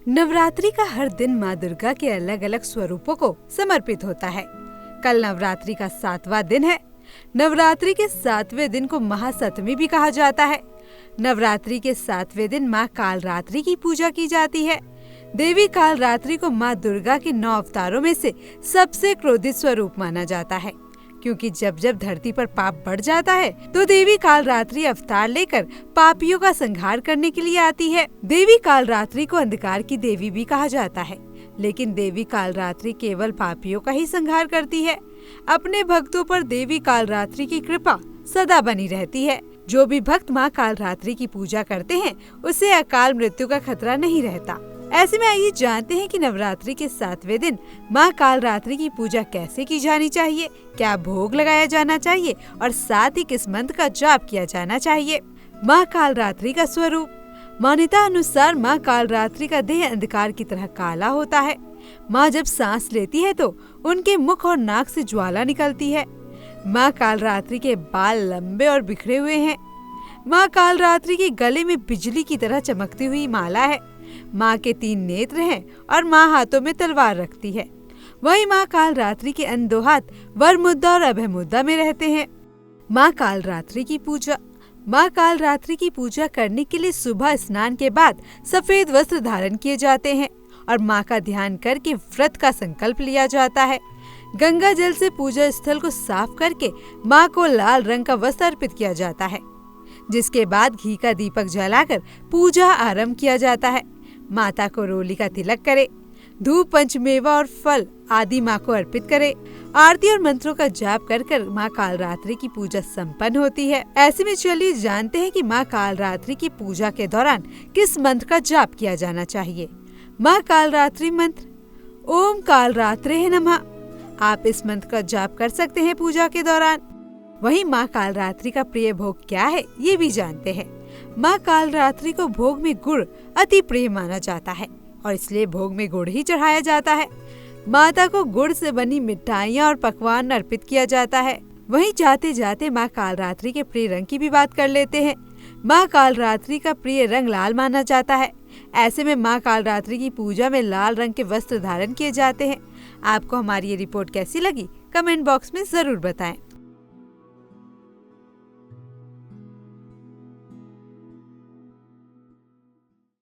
नवरात्रि का हर दिन माँ दुर्गा के अलग अलग स्वरूपों को समर्पित होता है। कल नवरात्रि का 7वां दिन है। नवरात्रि के 7वें दिन को महासप्तमी भी कहा जाता है। नवरात्रि के 7वें दिन माँ कालरात्रि की पूजा की जाती है। देवी कालरात्रि को माँ दुर्गा के 9 अवतारों में से सबसे क्रोधित स्वरूप माना जाता है, क्योंकि जब जब धरती पर पाप बढ़ जाता है तो देवी कालरात्रि अवतार लेकर पापियों का संहार करने के लिए आती है। देवी कालरात्रि को अंधकार की देवी भी कहा जाता है, लेकिन देवी कालरात्रि केवल पापियों का ही संहार करती है। अपने भक्तों पर देवी कालरात्रि की कृपा सदा बनी रहती है। जो भी भक्त माँ कालरात्रि की पूजा करते हैं उसे अकाल मृत्यु का खतरा नहीं रहता। ऐसे में आइए जानते हैं कि नवरात्रि के 7वें दिन माँ कालरात्रि की पूजा कैसे की जानी चाहिए, क्या भोग लगाया जाना चाहिए और साथ ही किस मंत्र का जाप किया जाना चाहिए। माँ कालरात्रि का स्वरूप। मान्यता अनुसार माँ कालरात्रि का देह अंधकार की तरह काला होता है। माँ जब सांस लेती है तो उनके मुख और नाक से ज्वाला निकलती है। माँ कालरात्रि के बाल लंबे और बिखरे हुए हैं। माँ कालरात्रि के गले में बिजली की तरह चमकती हुई माला है। माँ के 3 नेत्र हैं और माँ हाथों में तलवार रखती है। वहीं माँ कालरात्रि के अन्य 2 हाथ वर मुद्दा और अभय मुद्दा में रहते हैं। माँ कालरात्रि की पूजा। माँ कालरात्रि की पूजा करने के लिए सुबह स्नान के बाद सफेद वस्त्र धारण किए जाते हैं और माँ का ध्यान करके व्रत का संकल्प लिया जाता है। गंगा जल से पूजा स्थल को साफ करके माँ को लाल रंग का वस्त्र अर्पित किया जाता है, जिसके बाद घी का दीपक जलाकर पूजा आरंभ किया जाता है। माता को रोली का तिलक करे, धूप पंचमेवा और फल आदि माँ को अर्पित करे। आरती और मंत्रों का जाप कर माँ कालरात्रि की पूजा संपन्न होती है। ऐसे में चलिए जानते हैं कि माँ कालरात्रि की पूजा के दौरान किस मंत्र का जाप किया जाना चाहिए। माँ कालरात्रि मंत्र। ओम कालरात्रे नमः। आप इस मंत्र का जाप कर सकते हैं पूजा के दौरान। वहीं माँ कालरात्रि का प्रिय भोग क्या है ये भी जानते हैं। माँ कालरात्रि को भोग में गुड़ अति प्रिय माना जाता है और इसलिए भोग में गुड़ ही चढ़ाया जाता है। माता को गुड़ से बनी मिठाइयाँ और पकवान अर्पित किया जाता है। वहीं जाते जाते माँ कालरात्रि के प्रिय रंग की भी बात कर लेते हैं। माँ कालरात्रि का प्रिय रंग लाल माना जाता है। ऐसे में माँ कालरात्रि की पूजा में लाल रंग के वस्त्र धारण किए जाते हैं। आपको हमारी ये रिपोर्ट कैसी लगी कमेंट बॉक्स में जरूर बताएं।